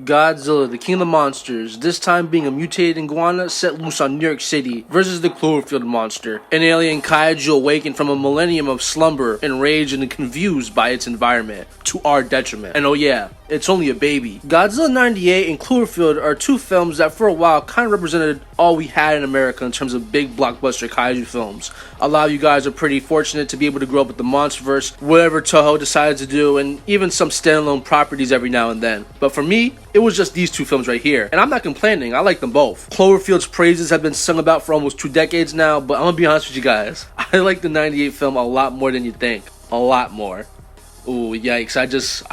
Godzilla, the king of the monsters, this time being a mutated iguana set loose on New York City versus the Cloverfield monster, an alien kaiju awakened from a millennium of slumber, enraged and confused by its environment, to our detriment. And oh yeah, it's only a baby. Godzilla 98 and Cloverfield are two films that for a while kind of represented all we had in America in terms of big blockbuster kaiju films. A lot of you guys are pretty fortunate to be able to grow up with the MonsterVerse, whatever Toho decided to do, and even some standalone properties every now and then. But for me, it was just these two films right here, and I'm not complaining, I like them both. Cloverfield's praises have been sung about for almost 2 decades now, but I'm gonna be honest with you guys, I like the 98 film a lot more than you think. A lot more. Ooh, yikes, I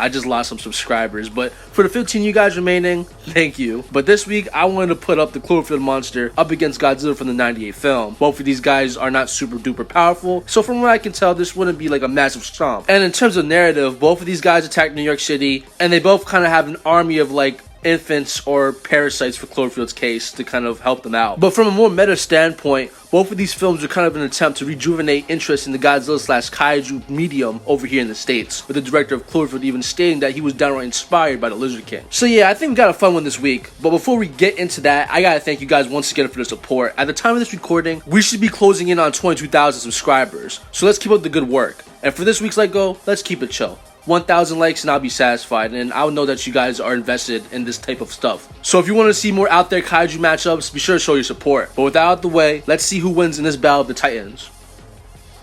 just lost some subscribers, but for the 15 you guys remaining, thank you. But this week, I wanted to put up the Cloverfield monster up against Godzilla from the 98 film. Both of these guys are not super duper powerful, so from what I can tell, this wouldn't be like a massive stomp. And in terms of narrative, both of these guys attacked New York City, and they both kind of have an army of like infants or parasites for Cloverfield's case to kind of help them out. But from a more meta standpoint, both of these films are kind of an attempt to rejuvenate interest in the Godzilla/Kaiju medium over here in the States, with the director of Cloverfield even stating that he was downright inspired by the Lizard King. So yeah, I think we got a fun one this week, but before we get into that, I gotta thank you guys once again for the support. At the time of this recording, we should be closing in on 22,000 subscribers, so let's keep up the good work. And for this week's Let Go, let's keep it chill. 1,000 likes and I'll be satisfied, and I'll know that you guys are invested in this type of stuff. So if you want to see more out there kaiju matchups, be sure to show your support. But with that out the way, let's see who wins in this battle of the Titans.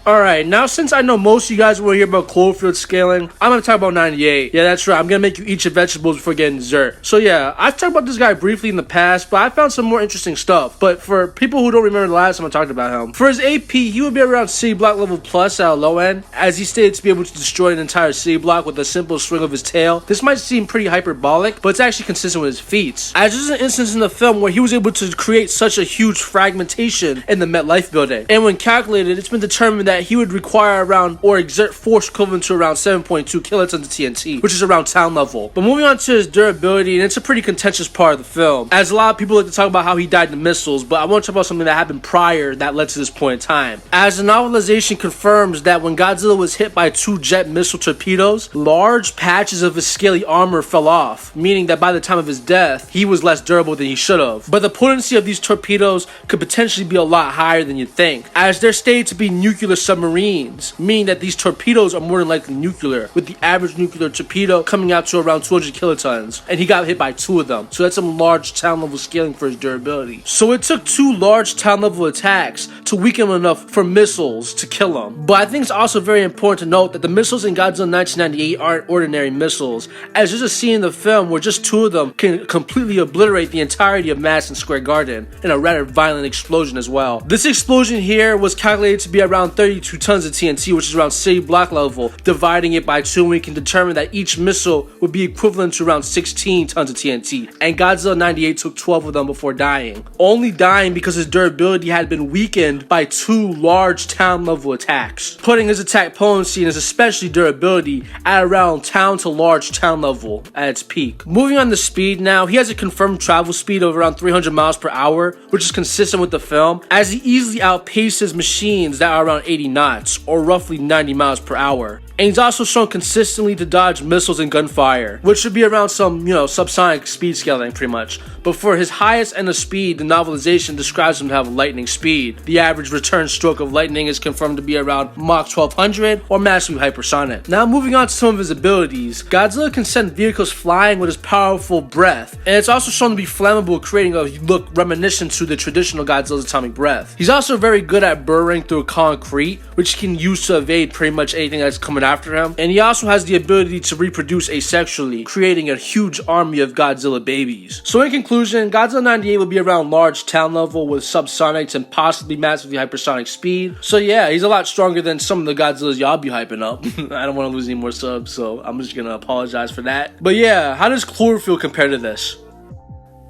Alright, now since I know most of you guys will hear about Cloverfield scaling, I'm going to talk about 98. Yeah, that's right, I'm going to make you eat your vegetables before getting dessert. So yeah, I've talked about this guy briefly in the past, but I found some more interesting stuff. But for people who don't remember the last time I talked about him, for his AP, he would be around city block level plus at a low end, as he stated to be able to destroy an entire city block with a simple swing of his tail. This might seem pretty hyperbolic, but it's actually consistent with his feats, as there's an instance in the film where he was able to create such a huge fragmentation in the MetLife building. And when calculated, it's been determined that he would require around or exert force equivalent to around 7.2 kilotons of TNT, which is around town level. But moving on to his durability, and it's a pretty contentious part of the film, as a lot of people like to talk about how he died in missiles, but I want to talk about something that happened prior that led to this point in time. As the novelization confirms that when Godzilla was hit by 2 jet missile torpedoes, large patches of his scaly armor fell off, meaning that by the time of his death, he was less durable than he should have. But the potency of these torpedoes could potentially be a lot higher than you think, as they're stated to be nuclear submarines, meaning that these torpedoes are more than likely nuclear, with the average nuclear torpedo coming out to around 200 kilotons, and he got hit by 2 of them, so that's some large town level scaling for his durability. So it took 2 large town level attacks to weaken him enough for missiles to kill him. But I think it's also very important to note that the missiles in Godzilla 1998 aren't ordinary missiles, as there's a scene in the film where just 2 of them can completely obliterate the entirety of Madison Square Garden in a rather violent explosion as well. This explosion here was calculated to be around 32 tons of TNT, which is around city block level. Dividing it by 2, we can determine that each missile would be equivalent to around 16 tons of TNT, and Godzilla 98 took 12 of them before dying, only dying because his durability had been weakened by 2 large town level attacks, putting his attack potency and his especially durability at around town to large town level at its peak. Moving on to speed now, he has a confirmed travel speed of around 300 miles per hour, which is consistent with the film, as he easily outpaces machines that are around 80 knots, or roughly 90 miles per hour. And he's also shown consistently to dodge missiles and gunfire, which should be around some, subsonic speed scaling pretty much. But for his highest end of speed, the novelization describes him to have lightning speed. The average return stroke of lightning is confirmed to be around Mach 1200 or massively hypersonic. Now moving on to some of his abilities, Godzilla can send vehicles flying with his powerful breath, and it's also shown to be flammable, creating a look reminiscent to the traditional Godzilla's atomic breath. He's also very good at burrowing through concrete, which he can use to evade pretty much anything that's coming after him, and he also has the ability to reproduce asexually, creating a huge army of Godzilla babies. So in conclusion, Godzilla 98 will be around large town level with subsonics and possibly massively hypersonic speed. So yeah, he's a lot stronger than some of the Godzillas y'all be hyping up. I don't want to lose any more subs, so I'm just gonna apologize for that. But yeah, how does Cloverfield compare to this?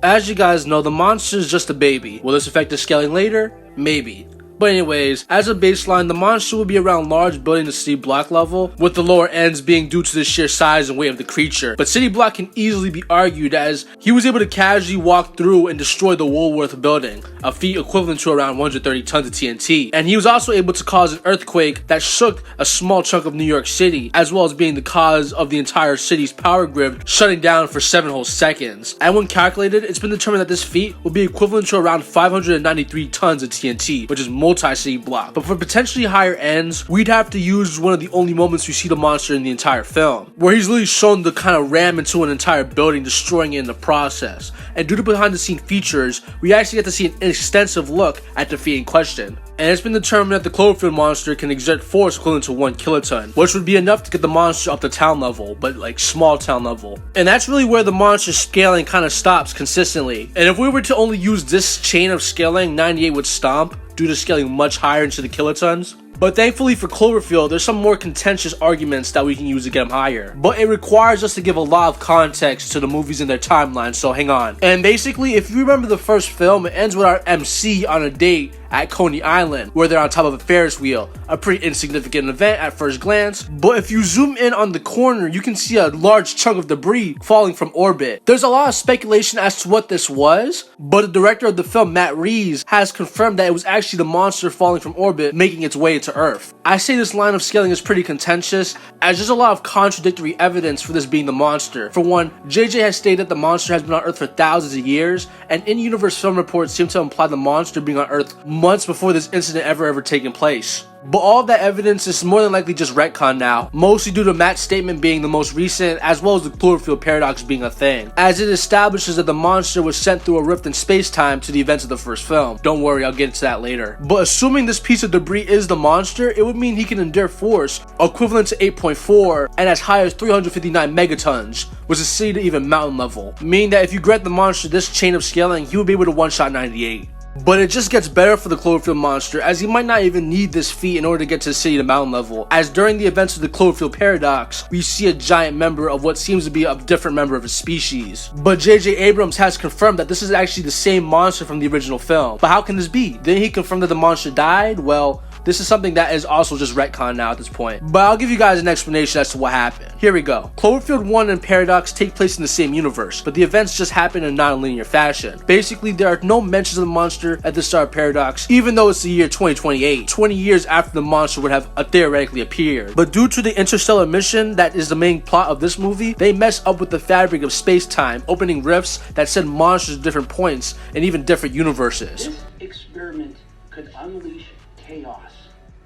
As you guys know, the monster is just a baby. Will this affect the scaling later? Maybe. But anyways, as a baseline, the monster will be around large building to city block level, with the lower ends being due to the sheer size and weight of the creature. But city block can easily be argued as he was able to casually walk through and destroy the Woolworth building, a feat equivalent to around 130 tons of TNT. And he was also able to cause an earthquake that shook a small chunk of New York City, as well as being the cause of the entire city's power grid shutting down for 7 whole seconds. And when calculated, it's been determined that this feat will be equivalent to around 593 tons of TNT, which is multi-city block. But for potentially higher ends, we'd have to use one of the only moments we see the monster in the entire film, where he's literally shown to kind of ram into an entire building, destroying it in the process. And due to behind the scene features, we actually get to see an extensive look at the feat in question. And it's been determined that the Cloverfield monster can exert force equivalent to 1 kiloton, which would be enough to get the monster up to town level, but like small town level. And that's really where the monster's scaling kind of stops consistently. And if we were to only use this chain of scaling, 98 would stomp due to scaling much higher into the kilotons. But thankfully for Cloverfield, there's some more contentious arguments that we can use to get them higher. But it requires us to give a lot of context to the movies and their timeline, so hang on. And basically, if you remember the first film, it ends with our MC on a date at Coney Island, where they're on top of a Ferris wheel, a pretty insignificant event at first glance, but if you zoom in on the corner, you can see a large chunk of debris falling from orbit. There's a lot of speculation as to what this was, but the director of the film, Matt Reeves, has confirmed that it was actually the monster falling from orbit making its way to Earth. I say this line of scaling is pretty contentious, as there's a lot of contradictory evidence for this being the monster. For one, JJ has stated that the monster has been on Earth for thousands of years, and in-universe film reports seem to imply the monster being on Earth months before this incident ever taken place. But all of that evidence is more than likely just retcon now, mostly due to Matt's statement being the most recent, as well as the Cloverfield paradox being a thing, as it establishes that the monster was sent through a rift in space-time to the events of the first film. Don't worry, I'll get into that later. But assuming this piece of debris is the monster, it would mean he can endure force equivalent to 8.4 and as high as 359 megatons, which is sea to even mountain level, meaning that if you grant the monster this chain of scaling, he would be able to one-shot 98. But it just gets better for the Cloverfield monster, as he might not even need this feat in order to get to the city to mountain level, as during the events of the Cloverfield paradox, we see a giant member of what seems to be a different member of his species. But JJ Abrams has confirmed that this is actually the same monster from the original film. But how can this be? Didn't he confirm that the monster died? Well, this is something that is also just retcon now at this point. But I'll give you guys an explanation as to what happened. Here we go. Cloverfield 1 and Paradox take place in the same universe, but the events just happen in a non-linear fashion. Basically, there are no mentions of the monster at the start of Paradox, even though it's the year 2028, 20 years after the monster would have theoretically appeared. But due to the interstellar mission that is the main plot of this movie, they mess up with the fabric of space-time, opening rifts that send monsters to different points and even different universes. This experiment could unleash chaos,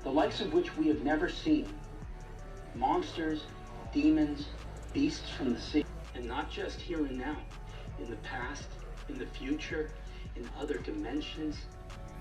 the likes of which we have never seen. Monsters, demons, beasts from the sea. And not just here and now, in the past, in the future, in other dimensions.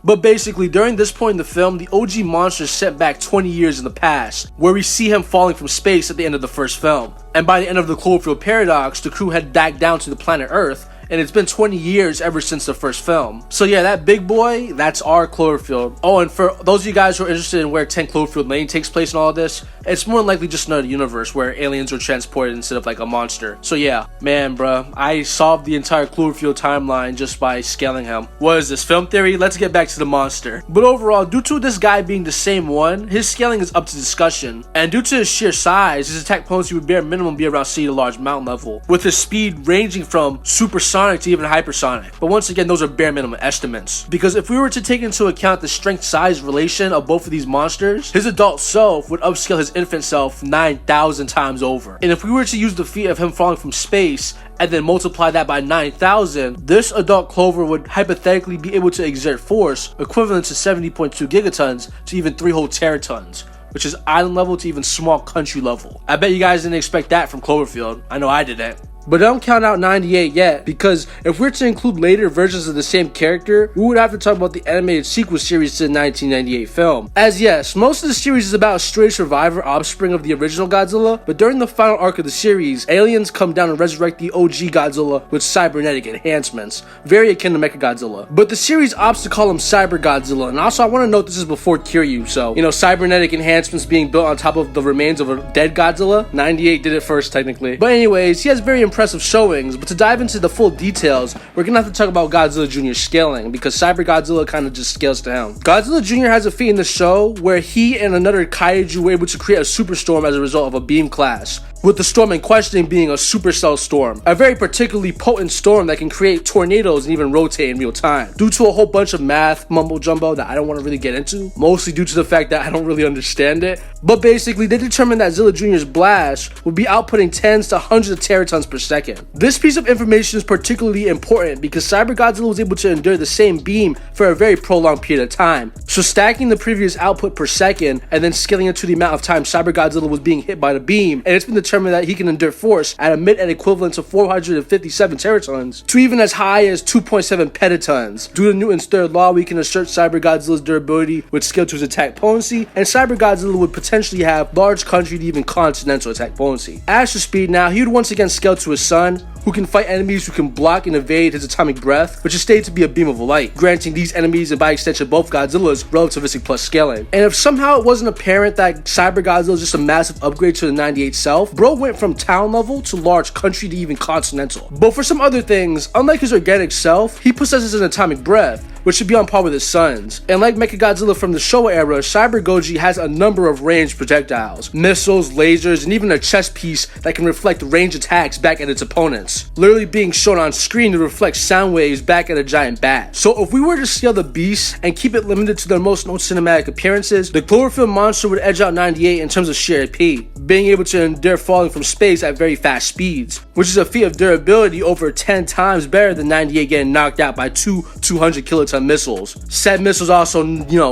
But basically, during this point in the film, the OG monster is set back 20 years in the past, where we see him falling from space at the end of the first film. And by the end of the Cloverfield paradox, the crew head back down to the planet Earth, and it's been 20 years ever since the first film. So yeah, that big boy, that's our Cloverfield. Oh, and for those of you guys who are interested in where 10 Cloverfield Lane takes place and all of this, it's more than likely just another universe where aliens are transported instead of like a monster. So yeah, man, bruh, I solved the entire Cloverfield timeline just by scaling him. What is this, film theory? Let's get back to the monster. But overall, due to this guy being the same one, his scaling is up to discussion. And due to his sheer size, his attack potency would bare minimum be around sea to large mountain level, with his speed ranging from supersonic to even hypersonic. But once again, those are bare minimum estimates, because if we were to take into account the strength-size relation of both of these monsters, his adult self would upscale his infant self 9,000 times over. And if we were to use the feat of him falling from space and then multiply that by 9,000, this adult Clover would hypothetically be able to exert force equivalent to 70.2 gigatons to even 3 whole teratons, which is island level to even small country level. I bet you guys didn't expect that from Cloverfield. I know I didn't. But don't count out 98 yet, because if we're to include later versions of the same character, we would have to talk about the animated sequel series to the 1998 film. As yes, most of the series is about a stray survivor offspring of the original Godzilla, but during the final arc of the series, aliens come down and resurrect the OG Godzilla with cybernetic enhancements, very akin to Mechagodzilla. But the series opts to call him Cyber Godzilla, and also I want to note this is before Kiryu, so, cybernetic enhancements being built on top of the remains of a dead Godzilla. 98 did it first, technically. But anyways, he has very impressive showings, but to dive into the full details, we're gonna have to talk about Godzilla Jr. scaling, because Cyber Godzilla kind of just scales down. Godzilla Jr. has a feat in the show where he and another kaiju were able to create a superstorm as a result of a beam clash, with the storm in question being a supercell storm, a very particularly potent storm that can create tornadoes and even rotate in real time. Due to a whole bunch of math mumbo jumbo that I don't want to really get into, mostly due to the fact that I don't really understand it, but basically they determined that Zilla Jr.'s blast would be outputting tens to hundreds of teratons per second. This piece of information is particularly important because Cyber Godzilla was able to endure the same beam for a very prolonged period of time. So stacking the previous output per second and then scaling it to the amount of time Cyber Godzilla was being hit by the beam, and it's been determined that he can endure force at a mid-end equivalent of 457 teratons to even as high as 2.7 petatons. Due to Newton's third law, we can assert Cyber Godzilla's durability would scale to his attack potency, and Cyber Godzilla would potentially have large country to even continental attack potency. As for speed now, he would once again scale to his son, who can fight enemies who can block and evade his atomic breath, which is stated to be a beam of light, granting these enemies and by extension both Godzillas relativistic plus scaling. And if somehow it wasn't apparent that Cyber Godzilla is just a massive upgrade to the 98 self, bro went from town level to large country to even continental. But for some other things, unlike his organic self, he possesses an atomic breath, which should be on par with his son's. And like Mechagodzilla from the Showa era, Cyber Goji has a number of ranged projectiles, missiles, lasers, and even a chest piece that can reflect range attacks back at its opponents, literally being shown on screen to reflect sound waves back at a giant bat. So if we were to scale the beast and keep it limited to their most known cinematic appearances, the Cloverfield monster would edge out 98 in terms of sheer AP, being able to endure falling from space at very fast speeds, which is a feat of durability over 10 times better than 98 getting knocked out by two 200 kiloton missiles. Said missiles also,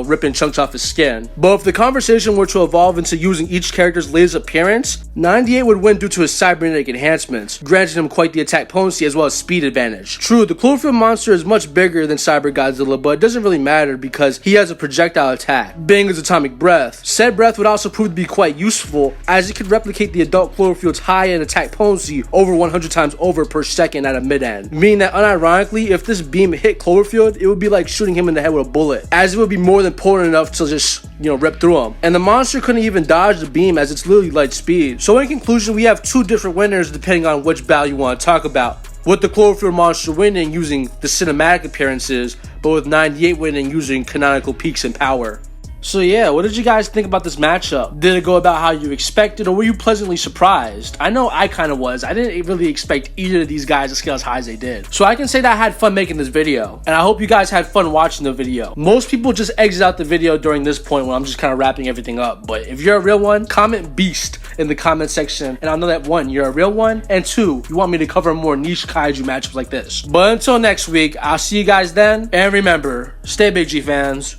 ripping chunks off his skin. But if the conversation were to evolve into using each character's latest appearance, 98 would win due to his cybernetic enhancements, granting him quite the attack potency as well as speed advantage. True, the Cloverfield monster is much bigger than Cyber Godzilla, but it doesn't really matter because he has a projectile attack, being his atomic breath. Said breath would also prove to be quite useful, as it could replicate the adult Cloverfield's high-end attack potency over 100 times over per second at a mid-end, meaning that unironically, if this beam hit Cloverfield, it would be like shooting him in the head with a bullet, as it would be more than potent enough to just, rip through him. And the monster couldn't even dodge the beam as it's literally light speed. So in conclusion, we have two different winners depending on which battle you want to talk about, with the Cloverfield monster winning using the cinematic appearances, but with 98 winning using canonical peaks and power. So yeah, what did you guys think about this matchup? Did it go about how you expected, or were you pleasantly surprised? I know I kind of was. I didn't really expect either of these guys to scale as high as they did. So I can say that I had fun making this video, and I hope you guys had fun watching the video. Most people just exit out the video during this point when I'm just kind of wrapping everything up, but if you're a real one, comment beast in the comment section, and I'll know that 1, you're a real one, and 2, you want me to cover more niche kaiju matchups like this. But until next week, I'll see you guys then, and remember, stay big, G fans.